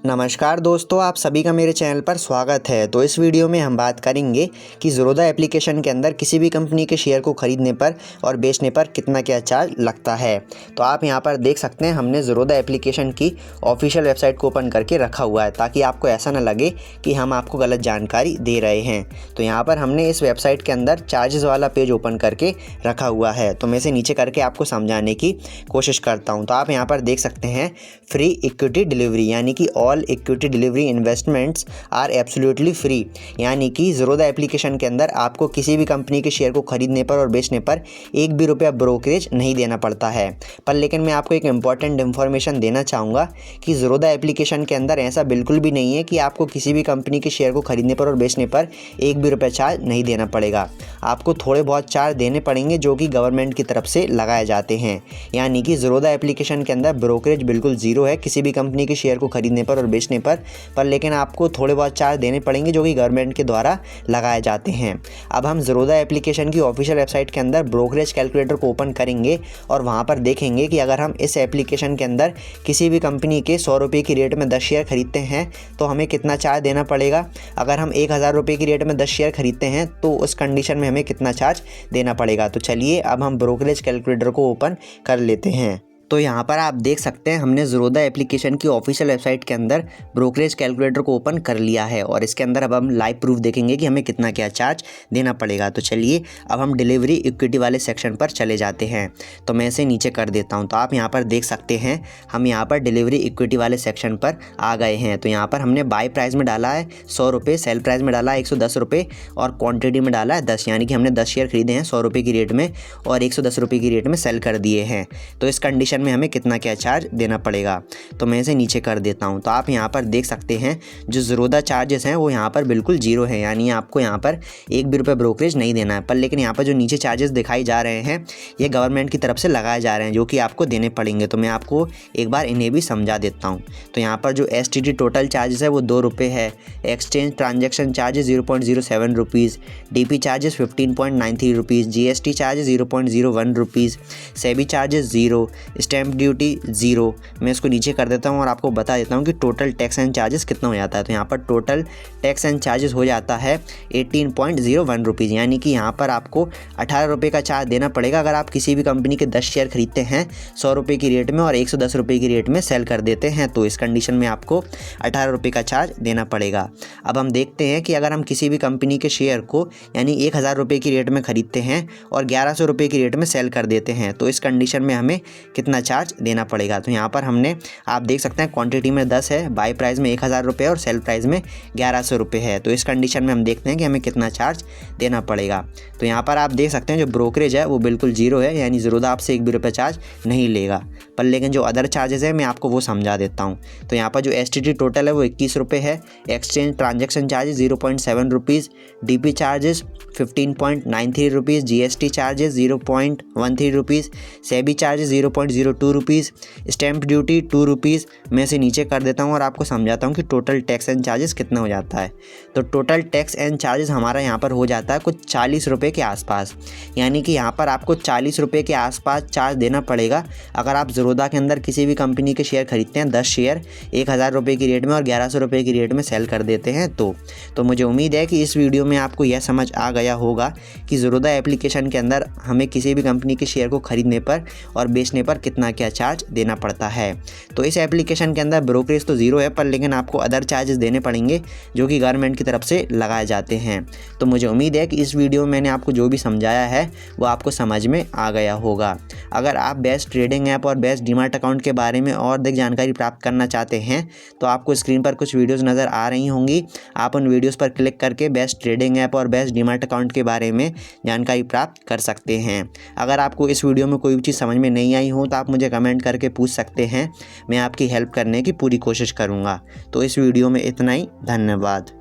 नमस्कार दोस्तों, आप सभी का मेरे चैनल पर स्वागत है। तो इस वीडियो में हम बात करेंगे कि ज़ीरोधा एप्लीकेशन के अंदर किसी भी कंपनी के शेयर को ख़रीदने पर और बेचने पर कितना क्या चार्ज लगता है। तो आप यहां पर देख सकते हैं, हमने ज़ीरोधा एप्लीकेशन की ऑफिशियल वेबसाइट को ओपन करके रखा हुआ है ताकि आपको ऐसा ना लगे कि हम आपको गलत जानकारी दे रहे हैं। तो यहाँ पर हमने इस वेबसाइट के अंदर चार्जेस वाला पेज ओपन करके रखा हुआ है। तो मैं इसे नीचे करके आपको समझाने की कोशिश करता हूँ। तो आप यहाँ पर देख सकते हैं, फ्री इक्विटी डिलीवरी यानी कि all equity delivery investments are absolutely free, यानी कि ज़ीरोधा एप्लीकेशन के अंदर आपको किसी भी कंपनी के शेयर को खरीदने पर और बेचने पर एक भी रुपया ब्रोकरेज नहीं देना पड़ता है। पर लेकिन मैं आपको एक इम्पॉर्टेंट इन्फॉर्मेशन देना चाहूँगा कि ज़ीरोधा एप्लीकेशन के अंदर ऐसा बिल्कुल भी नहीं है कि आपको किसी भी कंपनी के शेयर को खरीदने पर और बेचने पर एक भी रुपया चार्ज नहीं देना पड़ेगा। आपको थोड़े बहुत चार्ज देने पड़ेंगे जो कि गवर्नमेंट की तरफ से लगाए जाते हैं। यानी कि ज़ीरोधा एप्लीकेशन के अंदर ब्रोकरेज बिल्कुल ज़ीरो है किसी भी कंपनी के शेयर को खरीदने पर और बेचने पर लेकिन आपको थोड़े बहुत चार्ज देने पड़ेंगे जो कि गवर्नमेंट के द्वारा लगाए जाते हैं। अब हम ज़ीरोधा एप्लीकेशन की ऑफिशियल वेबसाइट के अंदर ब्रोकरेज कैलकुलेटर को ओपन करेंगे और वहाँ पर देखेंगे कि अगर हम इस एप्लीकेशन के अंदर किसी भी कंपनी के 100 रुपये की रेट में 10 शेयर खरीदते हैं तो हमें कितना चार्ज देना पड़ेगा। अगर हम 1000 रुपये की रेट में 10 शेयर खरीदते हैं तो उस कंडीशन में हमें कितना चार्ज देना पड़ेगा। तो चलिए अब हम ब्रोकरेज कैलकुलेटर को ओपन कर लेते हैं। तो यहाँ पर आप देख सकते हैं, हमने ज़ीरोधा एप्लीकेशन की ऑफिशियल वेबसाइट के अंदर ब्रोकरेज कैलकुलेटर को ओपन कर लिया है और इसके अंदर अब हम लाइव प्रूफ देखेंगे कि हमें कितना क्या चार्ज देना पड़ेगा। तो चलिए अब हम डिलीवरी इक्विटी वाले सेक्शन पर चले जाते हैं। तो मैं इसे नीचे कर देता हूँ। तो आप यहाँ पर देख सकते हैं, हम यहाँ पर डिलीवरी इक्विटी वाले सेक्शन पर आ गए हैं। तो यहाँ पर हमने बाई प्राइस में डाला है 100 रुपये, सेल प्राइस में डाला है 110 रुपये और क्वान्टिटी में डाला है 10, यानी कि हमने 10 शेयर खरीदे हैं 100 रुपये की रेट में और 110 रुपये की रेट में सेल कर दिए हैं। तो इस कंडीशन में हमें कितना क्या चार्ज देना पड़ेगा। तो मैं इसे नीचे कर देता हूं। तो आप यहां पर देख सकते हैं, जो ज़ीरोधा चार्जेस हैं वो यहां पर बिल्कुल जीरो है, यानी आपको यहां पर एक भी रुपये ब्रोकरेज नहीं देना है। पर लेकिन यहां पर जो नीचे चार्जेस दिखाई जा रहे हैं ये गवर्नमेंट की तरफ से लगाए जा रहे हैं जो कि आपको देने पड़ेंगे। तो मैं आपको एक बार इन्हें भी समझा देता हूँ। तो यहाँ पर जो STT टोटल चार्जेस है वो 2 रुपये है, exchange transaction charges 0.07 rupees, DP charges 15.93 rupees, GST charges 0.01 rupees, SEBI charges 0, stamp duty 0। मैं इसको नीचे कर देता हूँ और आपको बता देता हूँ कि टोटल टैक्स एंड चार्जेस कितना हो जाता है। तो यहाँ पर टोटल टैक्स एंड चार्जेस हो जाता है 18.01 रुपीज़, यानी कि यहाँ पर आपको 18 रुपये का चार्ज देना पड़ेगा अगर आप किसी भी कंपनी के 10 शेयर खरीदते हैं 100 रुपये की रेट में और 110 रुपये की रेट में सेल कर देते हैं। तो इस कंडीशन में आपको 18 रुपये का चार्ज देना पड़ेगा। अब हम देखते हैं कि अगर हम किसी भी कंपनी के शेयर को यानी 1000 रुपये की रेट में खरीदते हैं और 1100 रुपये की रेट में सेल कर देते हैं तो इस कंडीशन में हमें कितना चार्ज देना पड़ेगा। तो यहाँ पर हमने आप देख सकते हैं क्वांटिटी में 10 है, बाई प्राइस में 1000 रुपये और सेल प्राइस में 1100 रुपये है। तो इस कंडीशन में हम देखते हैं कि हमें कितना चार्ज देना पड़ेगा। तो यहाँ पर आप देख सकते हैं जो ब्रोकरेज है वो बिल्कुल जीरो है, यानी ज़ीरोधा आपसे एक भी रुपये चार्ज नहीं लेगा। पर लेकिन जो अदर चार्जेस है मैं आपको वो समझा देता हूँ। तो यहाँ पर जो STT टोटल है वो 21 रुपये है, exchange transaction charges 0.7 rupees, DP charges 15.93 rupees, GST charges 0.13 rupees, SEBI charges 0.02 rupees, stamp duty 2 rupees. मैं इसे नीचे कर देता हूँ और आपको समझाता हूँ कि टोटल टैक्स एंड चार्जेस कितना हो जाता है। तो टोटल टैक्स एंड चार्जेस हमारा यहाँ पर हो जाता है कुछ 40 रुपये के आसपास, यानी कि यहाँ पर आपको 40 रुपये के आसपास चार्ज देना पड़ेगा अगर आप ज़ीरोधा के अंदर किसी भी कंपनी के शेयर खरीदते हैं 10 शेयर 1000 रुपये की रेट में और 1100 रुपये की रेट में सेल कर देते हैं। तो मुझे उम्मीद है कि इस वीडियो में आपको यह समझ आ गया होगा कि ज़ीरोधा एप्लीकेशन के अंदर हमें किसी भी कंपनी के शेयर को खरीदने पर और बेचने पर कितना क्या चार्ज देना पड़ता है। तो इस एप्लीकेशन के अंदर ब्रोकरेज तो ज़ीरो है पर लेकिन आपको अदर चार्जेस देने पड़ेंगे जो कि गवर्नमेंट की तरफ से लगाए जाते हैं। तो मुझे उम्मीद है कि इस वीडियो में मैंने आपको जो भी समझाया है वो आपको समझ में आ गया होगा। अगर आप बेस्ट ट्रेडिंग ऐप और बेस्ट डीमैट अकाउंट के बारे में और अधिक जानकारी प्राप्त करना चाहते हैं तो आपको स्क्रीन पर कुछ वीडियोज़ नज़र आ रही होंगी। आप उन वीडियोज़ पर क्लिक करके बेस्ट ट्रेडिंग ऐप और बेस्ट डीमैट अकाउंट के बारे में जानकारी प्राप्त कर सकते हैं। अगर आपको इस वीडियो में कोई भी चीज़ समझ में नहीं आई हो तो आप मुझे कमेंट करके पूछ सकते हैं, मैं आपकी हेल्प करने की पूरी कोशिश करूँगा। तो इस वीडियो में इतना ही, धन्यवाद।